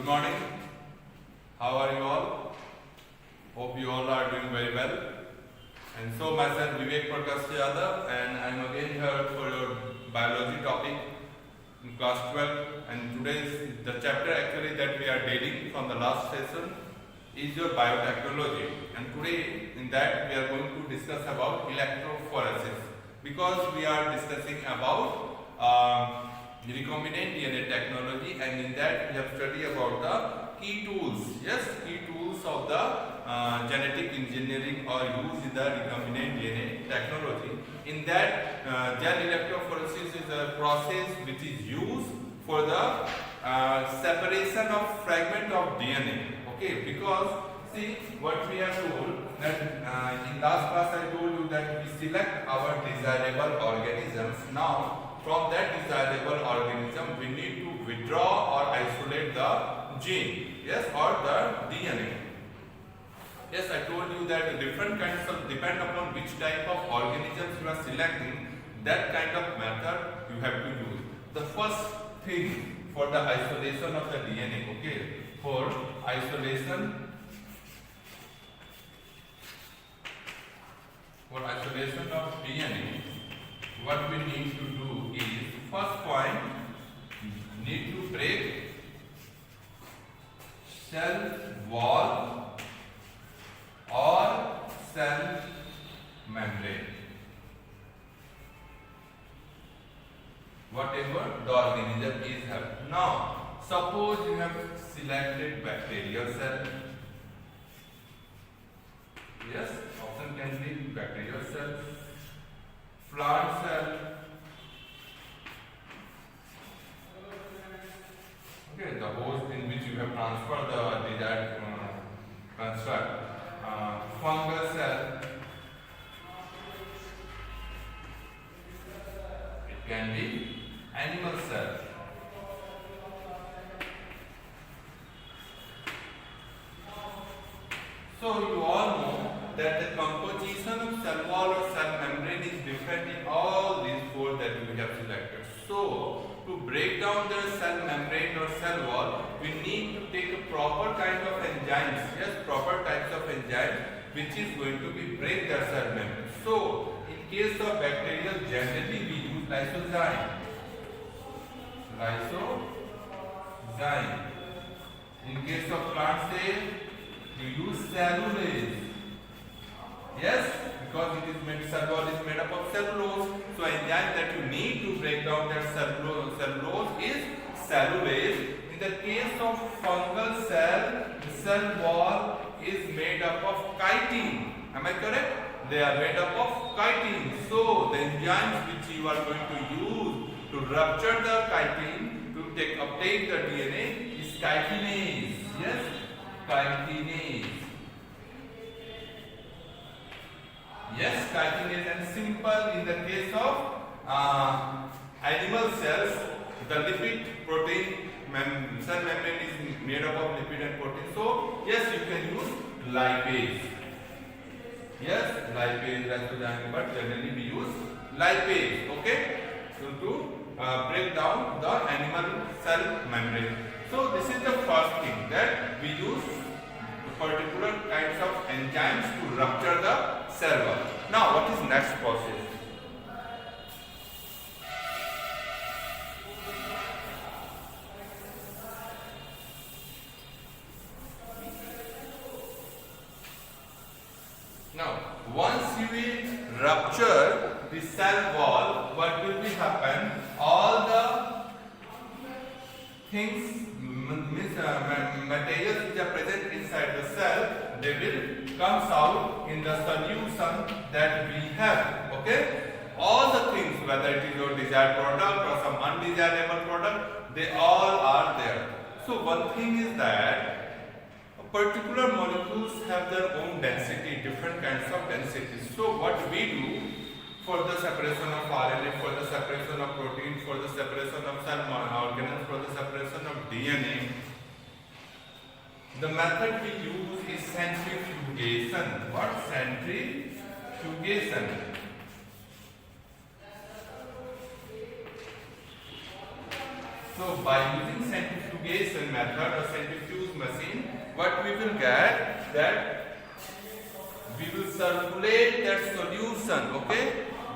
morning. How are you all? Hope you all are doing very well. And so myself Vivek Prakash Yadav, and I am again here for your biology topic in class 12. And today's the chapter actually that we are dealing from the last session is your biotechnology. And today in that we are going to discuss about electrophoresis, because we are discussing about recombinant DNA technology, and in that we have studied about the key tools. Yes, key tools of the genetic engineering or used in the recombinant DNA technology. In that, gel electrophoresis is a process which is used for the separation of fragment of DNA. Okay, because see what we have told that in last class I told you that we select our desirable organisms. Now from that desirable organism we need to withdraw or isolate the gene, yes, or the DNA. Yes, I told you that the different kinds of, depend upon which type of organisms you are selecting, that kind of method you have to use. The first thing for the isolation of the DNA, okay, for isolation of DNA, what we need to do is, first point, need to break cell wall or cell membrane, whatever the organism is having. Now suppose you have selected bacterial cell. Yes, option can be bacterial cell, plant cell, okay, the host in which you have transferred the desired construct, fungal cell, it can be animal cell. So you all know that the composition of cell wall or cell membrane is different in all these four that we have selected. So to break down the cell membrane or cell wall, we need to take a proper kind of enzymes, yes, proper types of enzymes which is going to be break the cell membrane. So in case of bacterial, generally we use lysozyme. In case of plant cell, you use cellulase. Yes, because it is made, cell wall is made up of cellulose. So enzyme that you need to break down that cellulose is cellulase. In the case of fungal cell, the cell wall is made up of chitin. Am I correct? They are made up of chitin. So the enzymes which you are going to use to rupture the chitin to uptake the DNA is chitinase. Yes, chitinase. Yes, chitinase. And simple in the case of animal cells, the lipid protein cell membrane is made up of lipid and protein. So yes, you can use lipase. Yes, lipase, but generally we use lipase. Okay, so to break down the animal cell membrane. So this is the first thing, that we use particular kinds of enzymes to rupture the cell wall. Now what is next process? Now once you will rupture the cell wall, what will be happen? All the things, materials which are present inside the cell, they will come out in the solution that we have. Okay, all the things, whether it is your desired product or some undesirable product, they all are there. So one thing is that particular molecules have their own density, different kinds of densities. So what we do for the separation of RNA, for the separation of protein, for the separation of cell organelles, for the separation of DNA, the method we use is centrifugation. What? Centrifugation. So by using centrifugation method or centrifuge machine, what we will get that we will circulate that solution, okay?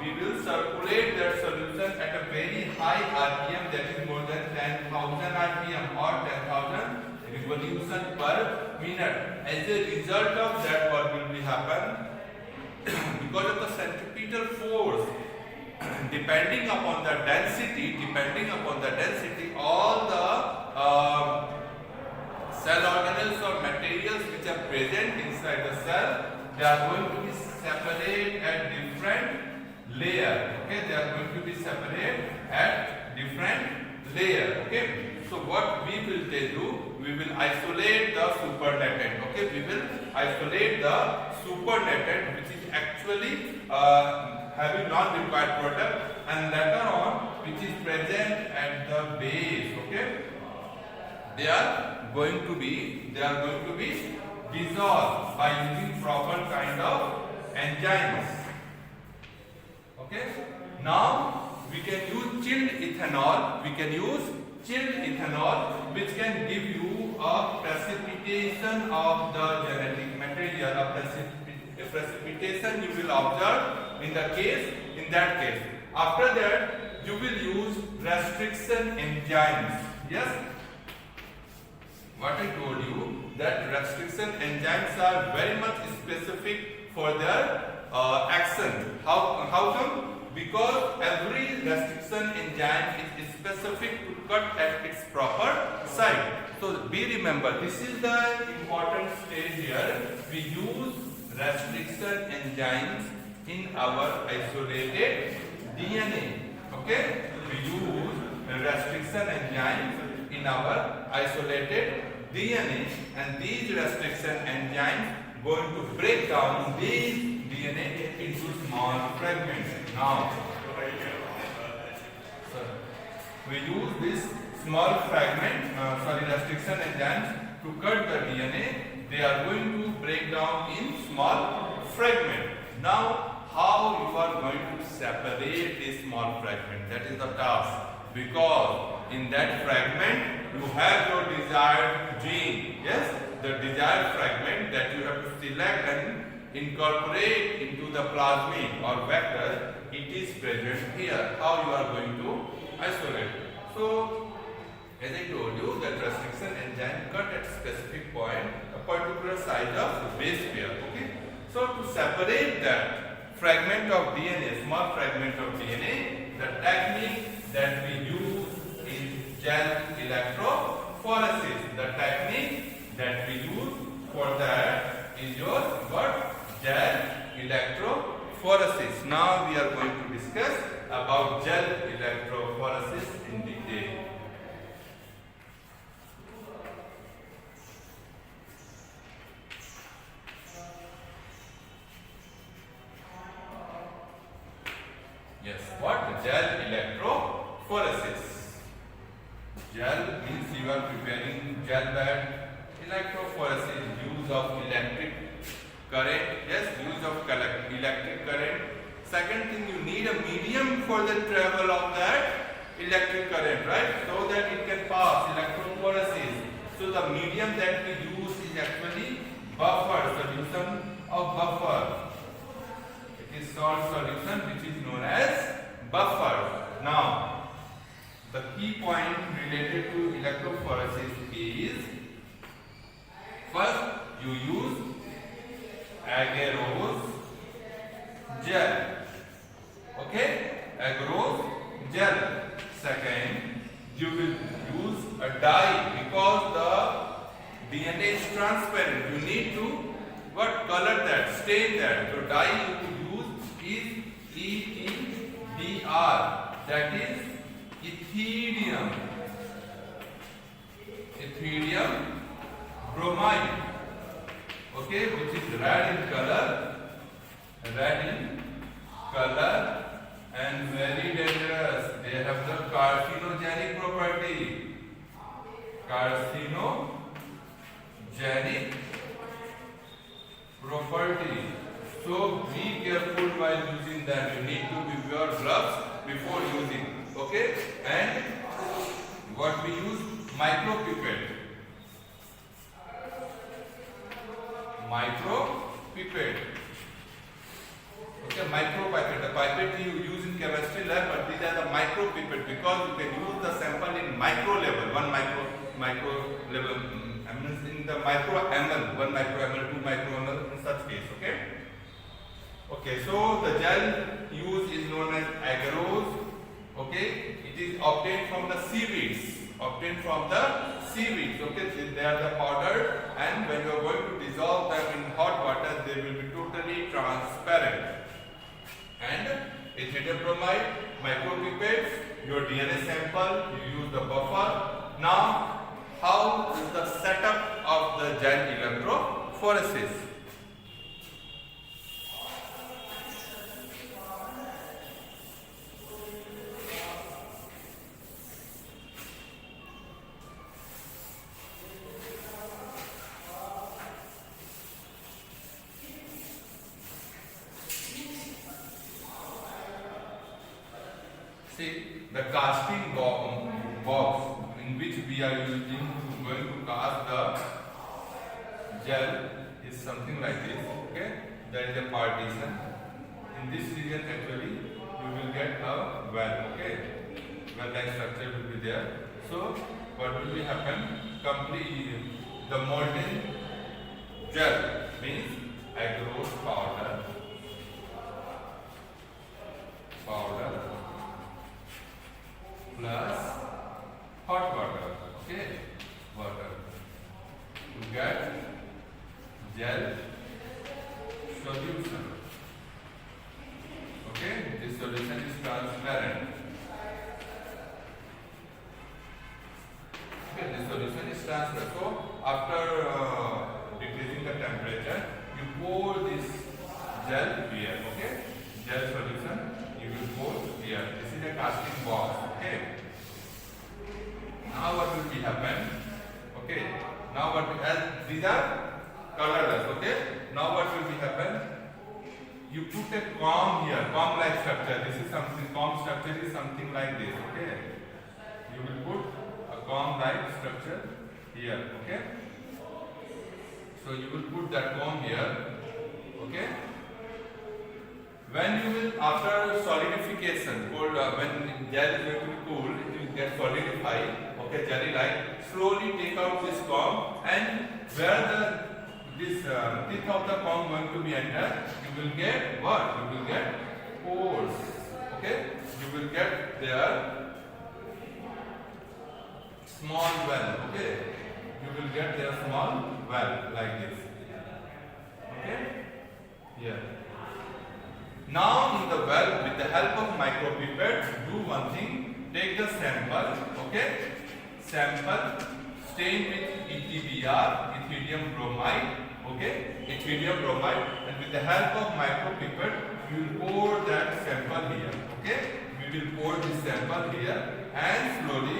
We will circulate that solution at a very high RPM, that is more than 10,000 RPM or 10,000 revolution per minute. As a result of that, what will be happen? Because of the centripetal force, depending upon the density, all the cell organelles or materials which are present inside the cell, they are going to be separated at different layer. Okay, they are going to be separated at different layer. Okay, so what we will do, we will isolate the supernatant. Okay, we will isolate the supernatant, which is actually having non-required product, and later on which is present at the base. Okay, they are going to be dissolved by using proper kind of enzymes. Okay, now we can use chilled ethanol. Which can give you a precipitation of the genetic material. A precipitation you will observe in that case. After that, you will use restriction enzymes. Yes, what I told you, that restriction enzymes are very much specific for their action. How come? Because every restriction enzyme is specific to cut at its proper site. So we remember, this is the important stage here. We use restriction enzymes in our isolated DNA. Okay? We use restriction enzymes in our isolated DNA, and these restriction enzymes going to break down these DNA into small fragments. Now, we use this small fragment, restriction enzymes to cut the DNA. They are going to break down in small fragment. Now, how you are going to separate this small fragment? That is the task. Because in that fragment you have your desired gene. Yes, the desired fragment that you have to select and incorporate into the plasmid or vector, it is present here. How you are going to isolate? So, as I told you, that restriction enzyme cut at specific point a particular size of base pair. Okay. So to separate that fragment of DNA, small fragment of DNA, the technique that we use is gel electrophoresis. The technique that we use for that is your what? Gel electrophoresis. Now we are going to discuss about gel electrophoresis in detail. Yes, what? Gel electrophoresis. Gel means you are preparing gel bed. Electrophoresis, use of electric current. Yes, use of electric current. Second thing, you need a medium for the travel of that electric current, right? So that it can pass, electrophoresis. So the medium that we use is actually buffer, solution of buffer. It is salt solution which is known as buffer. Now, the key point related to electrophoresis is, first you use agarose gel. Okay, agarose gel. Second, you will use a dye because the DNA is transparent. You need to what? Color that, stain that. So dye you will use is ETDR, that is ethidium bromide. Okay, which is red in color and very dangerous. They have the carcinogenic property. So be careful while using them. You need to wear gloves before using. Okay, and what Micropipette. Micropipette. Okay, micropipette. The pipette you use in chemistry lab, but these are the micropipette because you can use the sample in micro level, one micro level. I mean in the micro ml, 1 micro ml, 2 micro ml in such case. Okay. Okay, so the gel used is known as agarose. Okay, it is obtained from the seaweeds. Okay, they are the powder, and when you are going to dissolve them in hot water, they will be totally transparent. And ethylium bromide, micropipettes, your DNA sample, you use the buffer. Now, how is the setup of the gel electrophoresis? See, the casting box in which we are going to cast the gel is something like this. Okay, there is a partition. In this region, actually, you will get a well. Okay, well-like structure will be there. So, what will happen? Complete the molten gel means agarose powder. Plus hot water, okay, water to get gel solution. Okay, this solution is transparent. Okay, this solution is transparent. So after decreasing the temperature, you pour this gel here. Okay, gel solution you will pour here. This is a casting box. Okay. Now what will be happen? Okay. Now what will, as these are colorless. Okay. Now what will be happen? You put a comb here, comb-like structure. This is something. Comb structure is something like this. Okay. You will put a comb-like structure here. Okay. So you will put that comb here. Okay. When you will, after solidification, when gel is going to be cooled, it will get solidified, okay, jelly-like. Slowly take out this comb, and where this tip of the comb going to be entered, you will get what? You will get pores. Okay, you will get there small well. Okay, you will get their small well like this. Okay, here. Now in the well, with the help of micropipette, do one thing. Take the sample, okay? Sample, stain with ETBr, ethylium bromide, okay? Ethylium bromide, and with the help of micropipette, you will pour that sample here, okay? We will pour this sample here, and slowly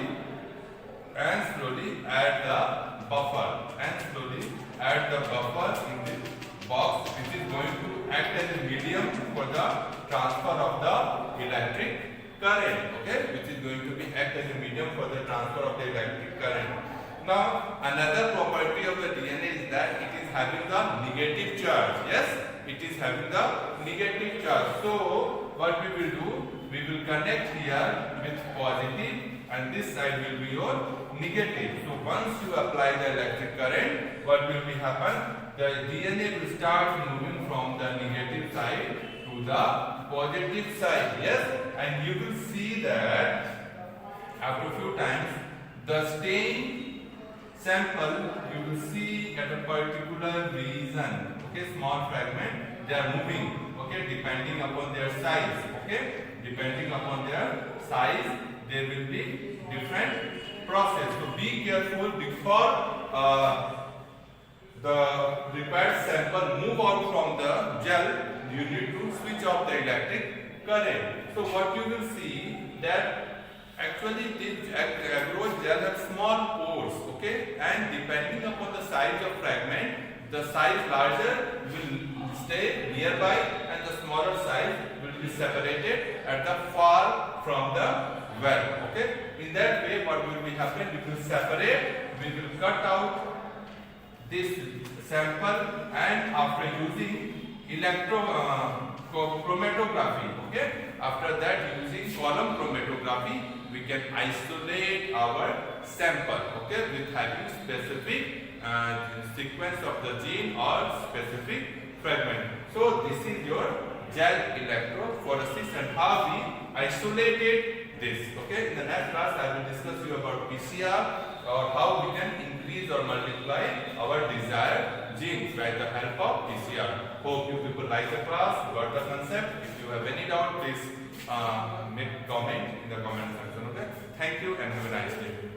add the buffer, in this box, which is going to act as a medium for the transfer of the electric current, okay, which is going to be act as a medium for the transfer of the electric current. Now, another property of the DNA is that it is having the negative charge. Yes, it is having the negative charge. So, what we will do, we will connect here with positive, and this side will be your negative. So, once you apply the electric current, what will be happen? The DNA will start moving from the negative side to the positive side. Yes, and you will see that after a few times the stain sample you will see at a particular region. Okay, small fragment, they are moving. Okay, depending upon their size. Okay, depending upon their size, there will be different process. So be careful before the required sample move out from the gel, you need to switch off the electric current. So what you will see that actually this agarose gel has small pores, okay, and depending upon the size of fragment, the size larger will stay nearby and the smaller size will be separated at the far from the well. Okay. In that way, what will be happen? We will separate. We will cut out this sample, and after using chromatography, okay, after that using column chromatography, we can isolate our sample, okay, with having specific sequence of the gene or specific fragment. So this is your gel electrophoresis and how we isolated this. Okay, in the next class I will discuss you about PCR or how we can increase or multiply our desired genes by the help of PCR. Hope you people like the class, got the concept. If you have any doubt, please make comment in the comment section. Okay, thank you and have a nice day.